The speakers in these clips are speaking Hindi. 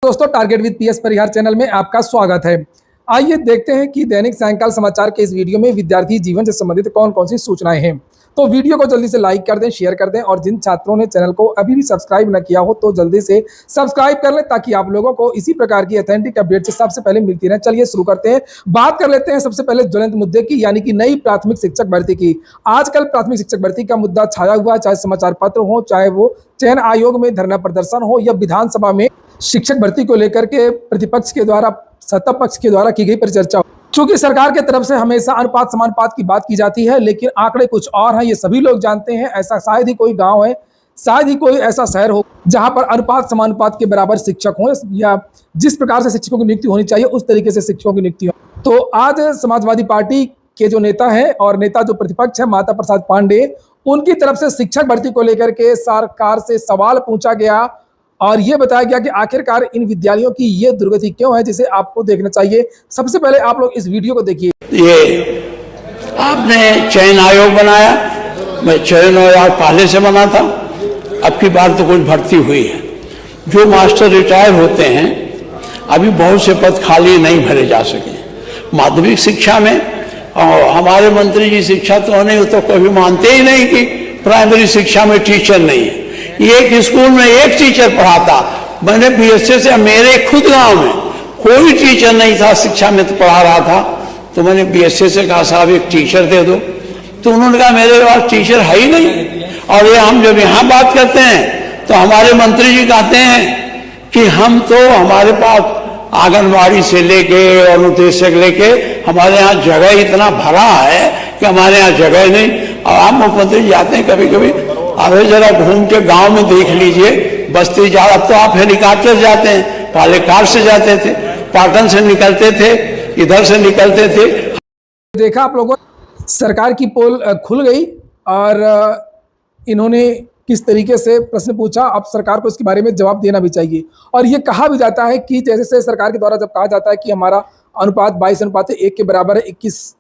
दोस्तों, target with PS Parihar channel में आपका स्वागत है। आइए देखते हैं कि दैनिक सायंकाल समाचार के इस वीडियो में विद्यार्थी जीवन से संबंधित कौन कौन सी सूचनाएं हैं। तो वीडियो को जल्दी से लाइक कर दें, शेयर कर दें और जिन छात्रों ने चैनल को अभी भी सब्सक्राइब न किया हो तो जल्दी से सब्सक्राइब कर लें ताकि आप लोगों को इसी प्रकार की ऑथेंटिक अपडेट से सबसे पहले मिलती रहे। चलिए शुरू करते हैं। बात कर लेते हैं सबसे पहले ज्वलंत मुद्दे की, यानी कि नई प्राथमिक शिक्षक भर्ती की। आजकल प्राथमिक शिक्षक भर्ती का मुद्दा छाया हुआ है, चाहे समाचार पत्र हो, चाहे वो चयन आयोग में धरना प्रदर्शन हो या विधानसभा में शिक्षक भर्ती को लेकर के प्रतिपक्ष के द्वारा सत्ता पक्ष के द्वारा की गई परिचर्चा। चूंकि सरकार की तरफ से हमेशा अनुपात समानुपात की बात की जाती है, लेकिन आंकड़े कुछ और हैं, ये सभी लोग जानते हैं। ऐसा शायद ही कोई गांव है, शायद ही कोई ऐसा शहर हो जहां पर अनुपात समानुपात के बराबर शिक्षक हो, या जिस प्रकार से शिक्षकों की नियुक्ति होनी चाहिए उस तरीके से शिक्षकों की नियुक्ति हो। तो आज समाजवादी पार्टी के जो नेता है और नेता जो प्रतिपक्ष है माता प्रसाद पांडे, उनकी तरफ से शिक्षक भर्ती को लेकर के सरकार से सवाल पूछा गया और ये बताया गया कि आखिरकार इन विद्यालयों की ये दुर्गति क्यों है, जिसे आपको देखना चाहिए। सबसे पहले आप लोग इस वीडियो को देखिए। ये आपने चयन आयोग बनाया, मैं चयन आयोग पहले से बना था, अब की बार तो कुछ भर्ती हुई है। जो मास्टर रिटायर होते हैं, अभी बहुत से पद खाली नहीं भरे जा सके। माध्यमिक शिक्षा में और हमारे मंत्री जी शिक्षा तो नहीं, तो कभी मानते ही नहीं कि प्राइमरी शिक्षा में टीचर नहीं है। एक स्कूल में एक टीचर पढ़ाता, मैंने बीएसए से, मेरे खुद गांव में कोई टीचर नहीं था शिक्षा में, तो पढ़ा रहा था। तो मैंने बीएसए से कहा साहब एक टीचर दे दो, तो उन्होंने कहा मेरे पास टीचर है ही नहीं। और ये हम जब यहाँ बात करते हैं तो हमारे मंत्री जी कहते हैं कि हम तो हमारे पास आंगनबाड़ी से लेके और अनुदेशक लेके हमारे यहाँ जगह इतना भरा है कि हमारे यहाँ जगह नहीं। और आप मुख्यमंत्री जाते हैं कभी कभी, अरे जरा घूम के गांव में देख लीजिए, बस्ती जा, अब तो आप हेलीकॉप्टर जाते हैं, पहले कार से जाते थे, पाटन से निकलते थे, इधर से निकलते थे। देखा आप लोगों, सरकार की पोल खुल गई और इन्होंने किस तरीके से प्रश्न पूछा। अब सरकार को इसके बारे में जवाब देना भी चाहिए। और ये कहा भी जाता है कि जैसे सरकार के द्वारा जब कहा जाता है कि हमारा अनुपात 22:1 के बराबर है, 21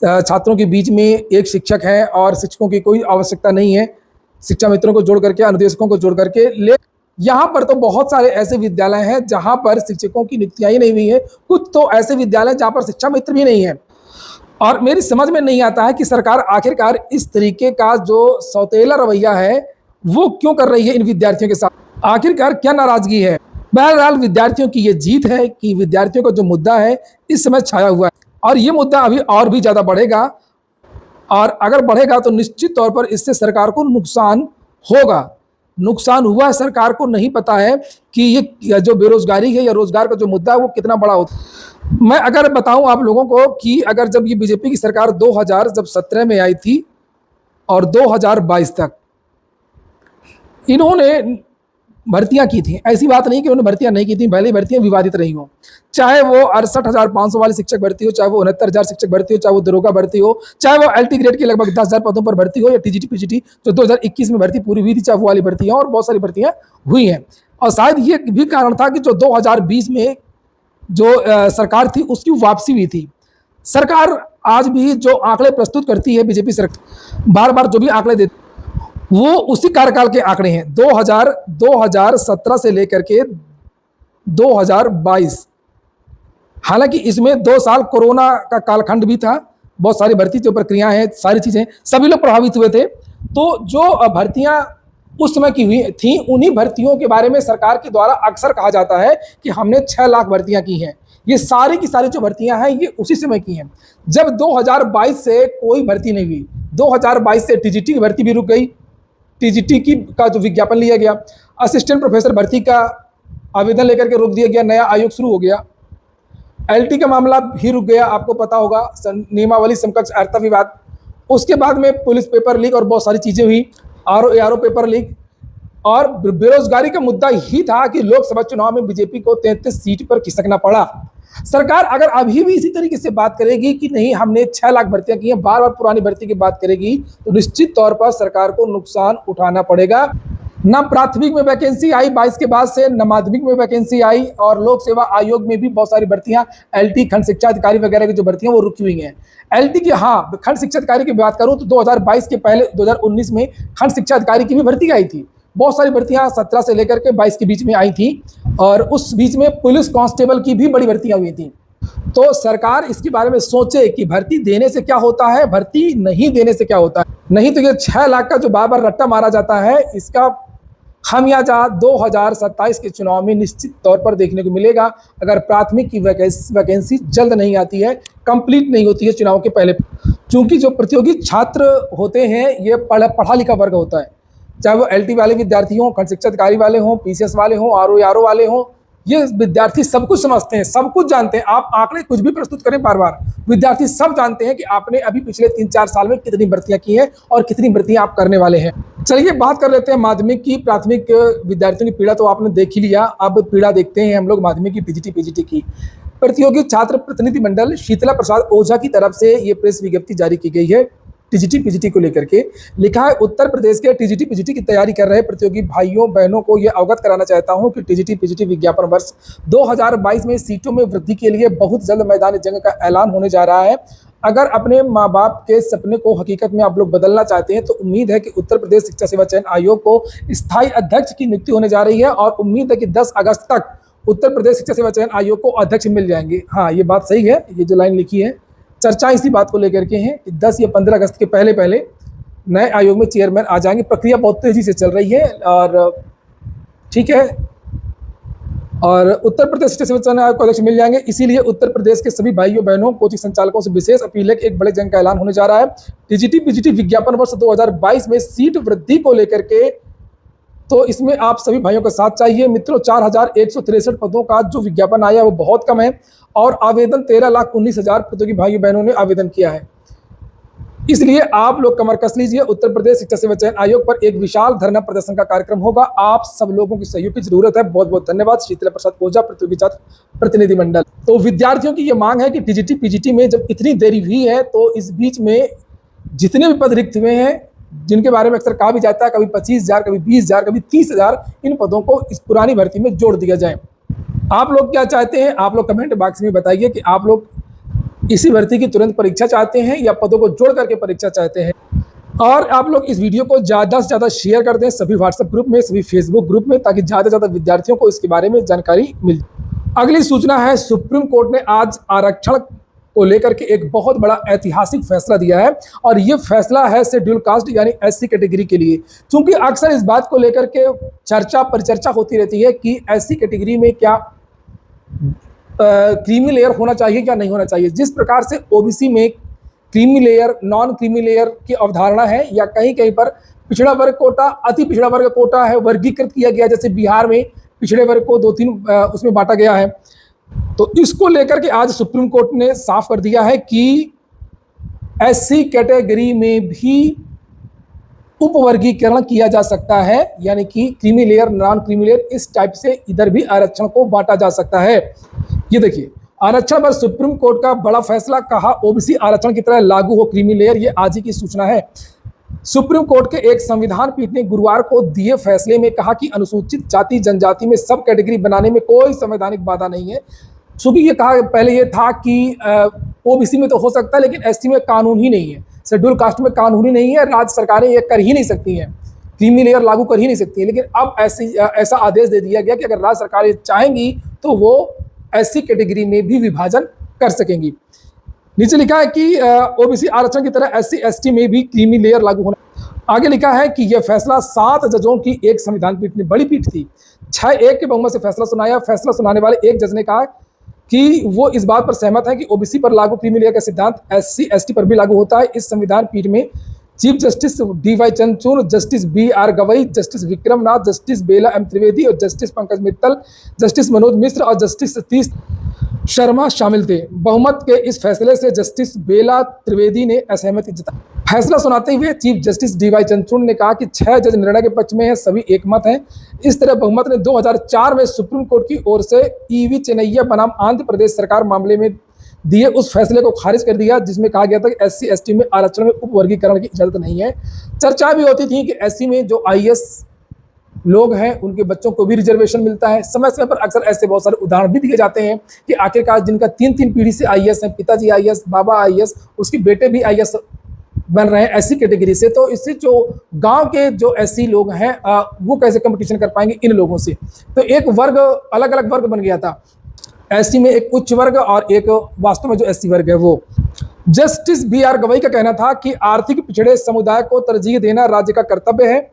छात्रों के बीच में एक शिक्षक है और शिक्षकों की कोई आवश्यकता नहीं है, शिक्षा मित्रों को जोड़ करके, अनुदेशकों को जोड़ करके। ले यहाँ पर तो बहुत सारे ऐसे विद्यालय हैं जहाँ पर शिक्षकों की नियुक्तियां ही नहीं हुई है। कुछ तो ऐसे विद्यालय जहाँ पर शिक्षा मित्र भी नहीं है। और मेरी समझ में नहीं आता है कि सरकार आखिरकार इस तरीके का जो सौतेला रवैया है वो क्यों कर रही है इन विद्यार्थियों के साथ। आखिरकार क्या नाराजगी है। बहरहाल विद्यार्थियों की ये जीत है कि विद्यार्थियों का जो मुद्दा है इस समय छाया हुआ है और ये मुद्दा अभी और भी ज़्यादा बढ़ेगा। और अगर बढ़ेगा तो निश्चित तौर पर इससे सरकार को नुकसान होगा। नुकसान हुआ है, सरकार को नहीं पता है कि ये जो बेरोजगारी है या रोजगार का जो मुद्दा है वो कितना बड़ा होता है। मैं अगर बताऊं आप लोगों को कि अगर जब ये बीजेपी की सरकार 2017 में आई थी और 2022 तक इन्होंने भर्तियां की थी, ऐसी बात नहीं कि उन्होंने भर्तियां नहीं की थी, पहले भर्तियां विवादित रही हो, चाहे वो 68,500 वाली शिक्षक भर्ती हो, चाहे वो 69,000 शिक्षक भर्ती हो, चाहे वो दरोगा भर्ती हो, चाहे वो एलटी ग्रेड की लगभग 10,000 पदों पर भर्ती हो, या टीजीटी पीजीटी जो 2021 में भर्ती पूरी हुई थी, चाहे वो वाली भर्तियां, और बहुत सारी भर्तियां हुई हैं। और शायद ये भी कारण था कि जो 2020 में जो सरकार थी उसकी वापसी हुई थी। सरकार आज भी जो आंकड़े प्रस्तुत करती है बीजेपी सरकार, बार बार जो भी आंकड़े देती वो उसी कार्यकाल के आंकड़े हैं, 2017 से लेकर के 2022। हालांकि इसमें 2 साल कोरोना का कालखंड भी था, बहुत सारी भर्ती जो प्रक्रियाएं हैं, सारी चीज़ें, सभी लोग प्रभावित हुए थे। तो जो भर्तियां उस समय की हुई थी, उन्हीं भर्तियों के बारे में सरकार के द्वारा अक्सर कहा जाता है कि हमने 6 लाख भर्तियां की हैं। ये सारी की सारी जो भर्तियां हैं ये उसी समय की हैं जब 2022 से कोई भर्ती नहीं हुई। 2022 से टीजीटी की भर्ती भी रुक गई, टीजीटी का जो विज्ञापन लिया गया, असिस्टेंट प्रोफेसर भर्ती का आवेदन लेकर के रोक दिया गया, नया आयोग शुरू हो गया, एलटी का मामला भी रुक गया, आपको पता होगा, नियमावली समकक्ष अर्हता विवाद। उसके बाद में पुलिस पेपर लीक और बहुत सारी चीज़ें हुई, आरओ पेपर लीक, और बेरोजगारी का मुद्दा ही था कि लोकसभा चुनाव में बीजेपी को 33 सीट पर खिसकना पड़ा। सरकार अगर अभी भी इसी तरीके से बात करेगी कि नहीं हमने 6 लाख भर्तियां की हैं, बार बार पुरानी भर्ती की बात करेगी, तो निश्चित तौर पर सरकार को नुकसान उठाना पड़ेगा। न प्राथमिक में वैकेंसी आई 22 के बाद से, न माध्यमिक में वैकेंसी आई, और लोक सेवा आयोग में भी बहुत सारी भर्तियां, एलटी खंड शिक्षा अधिकारी वगैरह की जो भर्तियां वो रुकी हुई हैं। एलटी की, हाँ, खंड शिक्षा अधिकारी की बात करूं तो 2022 के पहले 2019 में खंड शिक्षा अधिकारी की भी भर्ती आई थी, बहुत सारी भर्तियां 17 से लेकर के 22 के बीच में आई थी और उस बीच में पुलिस कांस्टेबल की भी बड़ी भर्तियां हुई थी। तो सरकार इसके बारे में सोचे कि भर्ती देने से क्या होता है, भर्ती नहीं देने से क्या होता है। नहीं तो ये 6 लाख का जो बार बार रट्टा मारा जाता है, इसका खामियाजा 2027 के चुनाव में निश्चित तौर पर देखने को मिलेगा, अगर प्राथमिक की वैकेंसी जल्द नहीं आती है, कंप्लीट नहीं होती है चुनाव के पहले। चूंकि जो प्रतियोगी छात्र होते हैं ये पढ़ा लिखा वर्ग होता है, चाहे वो LT वाले विद्यार्थी हों, खंड शिक्षा अधिकारी वाले हों, PCS वाले हों, RO वाले हों, ये विद्यार्थी सब कुछ समझते हैं, सब कुछ जानते हैं। आप आंकड़े कुछ भी प्रस्तुत करें बार बार, विद्यार्थी सब जानते हैं कि आपने अभी पिछले 3-4 साल में कितनी भर्तियां की हैं और कितनी भर्तियां आप करने वाले हैं। चलिए बात कर लेते हैं माध्यमिक की। प्राथमिक विद्यार्थियों की पीड़ा तो आपने देख ही लिया, अब पीड़ा देखते हैं हम लोग माध्यमिक की TGT PGT की। प्रतियोगी छात्र प्रतिनिधि मंडल शीतला प्रसाद ओझा की तरफ से ये प्रेस विज्ञप्ति जारी की गई है TGT PGT को लेकर के। लिखा है, उत्तर प्रदेश के TGT PGT की तैयारी कर रहे प्रतियोगी भाइयों बहनों को यह अवगत कराना चाहता हूं कि TGT PGT विज्ञापन वर्ष 2022 में सीटों में वृद्धि के लिए बहुत जल्द मैदानी जंग का ऐलान होने जा रहा है। अगर अपने माँ बाप के सपने को हकीकत में आप लोग बदलना चाहते हैं तो उम्मीद है कि उत्तर प्रदेश शिक्षा सेवा चयन आयोग को स्थायी अध्यक्ष की नियुक्ति होने जा रही है और उम्मीद है कि 10 अगस्त तक उत्तर प्रदेश शिक्षा सेवा चयन आयोग को अध्यक्ष मिल जाएंगे। हाँ, ये बात सही है, ये जो लाइन लिखी है चर्चा इसी बात को लेकर के है कि 10 या 15 अगस्त के पहले पहले नए आयोग में चेयरमैन आ जाएंगे। प्रक्रिया बहुत तेजी से चल रही है और ठीक है, और उत्तर प्रदेश शिक्षा सेवा चयन आयोग को अध्यक्ष मिल जाएंगे। इसीलिए उत्तर प्रदेश के सभी भाइयों बहनों कोचिंग संचालकों से विशेष अपील है कि एक बड़े जंग का ऐलान होने जा रहा है। TGT PGT विज्ञापन वर्ष 2022 में सीट वृद्धि को लेकर के, तो इसमें आप सभी भाइयों का साथ चाहिए। मित्रों, 4163 पदों का जो विज्ञापन आया वो बहुत कम है और आवेदन 13,19,000 प्रतियोगी भाइयों बहनों ने आवेदन किया है। इसलिए आप लोग कमर कस लीजिए। उत्तर प्रदेश शिक्षा सेवा चयन आयोग पर एक विशाल धरना प्रदर्शन का कार्यक्रम होगा। आप सब लोगों की सहयोग की जरूरत है। बहुत बहुत धन्यवाद। शीतला प्रसाद ओझा, प्रतियोगी छात्र प्रतिनिधि मंडल। तो विद्यार्थियों की यह मांग है कि TGT PGT में जब इतनी देरी हुई है तो इस बीच में जितने भी पद रिक्त हुए हैं, जिनके बारे में अक्सर कहा भी जाता है कभी 25,000, कभी 20,000, कभी 30,000, इन पदों को इस पुरानी भर्ती में जोड़ दिया जाए। आप लोग क्या चाहते हैं? आप लोग कमेंट बॉक्स में बताइए कि आप लोग इसी भर्ती की तुरंत परीक्षा चाहते हैं या पदों को जोड़ करके परीक्षा चाहते हैं। और आप लोग इस वीडियो को ज़्यादा से ज़्यादा शेयर कर दें सभी व्हाट्सएप ग्रुप में, सभी फेसबुक ग्रुप में, ताकि ज़्यादा से ज़्यादा विद्यार्थियों को इसके बारे में जानकारी मिल। अगली सूचना है, सुप्रीम कोर्ट ने आज आरक्षण को लेकर के एक बहुत बड़ा ऐतिहासिक फैसला दिया है और ये फैसला है शेड्यूल कास्ट यानी SC कैटेगरी के लिए। क्योंकि अक्सर इस बात को लेकर के परिचर्चा होती रहती है कि SC कैटेगरी में क्या क्रीमी लेयर होना चाहिए क्या नहीं होना चाहिए। जिस प्रकार से OBC में creamy layer, non creamy layer की अवधारणा है या कहीं कहीं पर पिछड़ा वर्ग कोटा, अति पिछड़ा वर्ग कोटा है, वर्गीकृत किया गया। जैसे बिहार में पिछड़े वर्ग को 2-3 उसमें बांटा गया है। तो इसको लेकर के आज सुप्रीम कोर्ट ने साफ कर दिया है कि SC कैटेगरी में भी उपवर्गीकरण किया जा सकता है, यानी कि creamy layer, non creamy layer, इस टाइप से इधर भी आरक्षण को बांटा जा सकता है। ये देखिए, आरक्षण पर सुप्रीम कोर्ट का बड़ा फैसला, कहा OBC आरक्षण की तरह लागू हो क्रीमी लेयर। ये आज ही की सूचना है। सुप्रीम कोर्ट के एक संविधान पीठ ने गुरुवार को दिए फैसले में कहा कि अनुसूचित जाति जनजाति में सब कैटेगरी बनाने में कोई संवैधानिक बाधा नहीं है। चूंकि ये कहा पहले ये था कि OBC में तो हो सकता है लेकिन SC में कानून ही नहीं है, शेड्यूल कास्ट में कानून ही नहीं है, राज्य सरकारें ये कर ही नहीं सकती हैं, क्रीमी लेयर लागू कर ही नहीं सकती है। लेकिन अब ऐसा आदेश दे दिया गया कि अगर राज्य सरकारें चाहेंगी तो वो SC कैटेगरी में भी विभाजन कर सकेंगी। नीचे लिखा है कि OBC आरक्षण की तरह SC ST में भी क्रीमी लेयर लागू होना। आगे लिखा है कि यह फैसला 7 जजों की एक संविधान पीठ ने, बड़ी पीठ थी, 6-1 के बहुमत से फैसला सुनाया। फैसला सुनाने वाले एक जज ने कहा कि वो इस बात पर सहमत है कि OBC पर लागू क्रीमी लेयर का सिद्धांत SC ST पर भी लागू होता है। इस संविधान पीठ में chief justice DY Chandrachud, justice BR Gavai, justice Vikram Nath, justice Bela M Trivedi और जस्टिस पंकज मित्तल, जस्टिस मनोज मिश्र और जस्टिस सतीश शर्मा शामिल थे। बहुमत के इस फैसले से जस्टिस बेला त्रिवेदी ने असहमति जताई। फैसला सुनाते हुए चीफ जस्टिस DY चंद्रचूड़ ने कहा कि 6 जज निर्णय के पक्ष में हैं, सभी एकमत हैं। इस तरह बहुमत ने 2004 में सुप्रीम कोर्ट की ओर से EV चेन्नैया बनाम आंध्र प्रदेश सरकार मामले में दिए उस फैसले को खारिज कर दिया, जिसमें कहा गया था कि SC ST में आरक्षण में उपवर्गीकरण की इजाजत नहीं है। चर्चा भी होती थी कि SC में जो IAS लोग हैं उनके बच्चों को भी रिजर्वेशन मिलता है। समय समय पर अक्सर ऐसे बहुत सारे उदाहरण भी दिए जाते हैं कि आखिरकार जिनका 3-3 पीढ़ी से IAS है, पिताजी IAS, बाबा IAS, उसके बेटे भी IAS बन रहे हैं एससी कैटेगरी से, तो इससे जो गांव के जो एससी लोग हैं वो कैसे कंपटीशन कर पाएंगे इन लोगों से। तो एक वर्ग, अलग अलग वर्ग बन गया था एससी में, एक उच्च वर्ग और एक वास्तव में जो एससी वर्ग है वो। जस्टिस BR गवई का कहना था कि आर्थिक पिछड़े समुदाय को तरजीह देना राज्य का कर्तव्य है।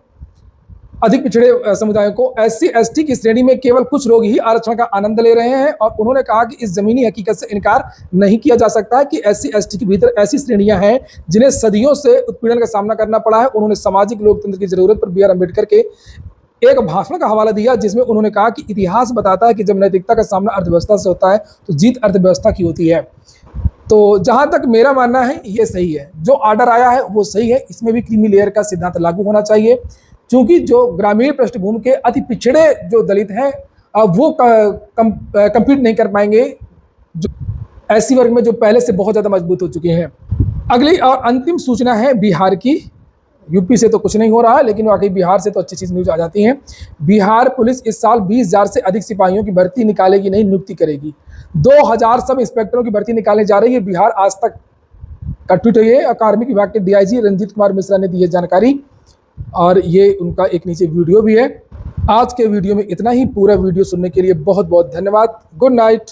अधिक पिछड़े समुदायों को एससी एसटी की श्रेणी में केवल कुछ लोग ही आरक्षण का आनंद ले रहे हैं, और उन्होंने कहा कि इस जमीनी हकीकत से इनकार नहीं किया जा सकता है कि एससी एसटी के भीतर ऐसी श्रेणियां हैं जिन्हें सदियों से उत्पीड़न का सामना करना पड़ा है। उन्होंने सामाजिक लोकतंत्र की जरूरत पर BR अम्बेडकर के एक भाषण का हवाला दिया जिसमें उन्होंने कहा कि इतिहास बताता है कि जब नैतिकता का सामना अर्थव्यवस्था से होता है तो जीत अर्थव्यवस्था की होती है। तो जहां तक मेरा मानना है ये सही है, जो ऑर्डर आया है वो सही है। इसमें भी क्रीमी लेयर का सिद्धांत लागू होना चाहिए, क्योंकि जो ग्रामीण पृष्ठभूमि के अति पिछड़े जो दलित हैं वो कंपीट नहीं कर पाएंगे जो एससी वर्ग में जो पहले से बहुत ज़्यादा मजबूत हो चुके हैं। अगली और अंतिम सूचना है बिहार की। यूपी से तो कुछ नहीं हो रहा है, लेकिन वाकई बिहार से तो अच्छी चीज़ न्यूज आ जाती हैं। बिहार पुलिस इस साल 20,000 से अधिक सिपाहियों की भर्ती निकालेगी, नहीं नियुक्ति करेगी। 2,000 सब इंस्पेक्टरों की भर्ती निकालने जा रही है। बिहार आज तक का ट्वीट है और कार्मिक विभाग के DIG रंजीत कुमार मिश्रा ने दी है जानकारी, और ये उनका एक नीचे वीडियो भी है। आज के वीडियो में इतना ही। पूरा वीडियो सुनने के लिए बहुत बहुत धन्यवाद। Good night.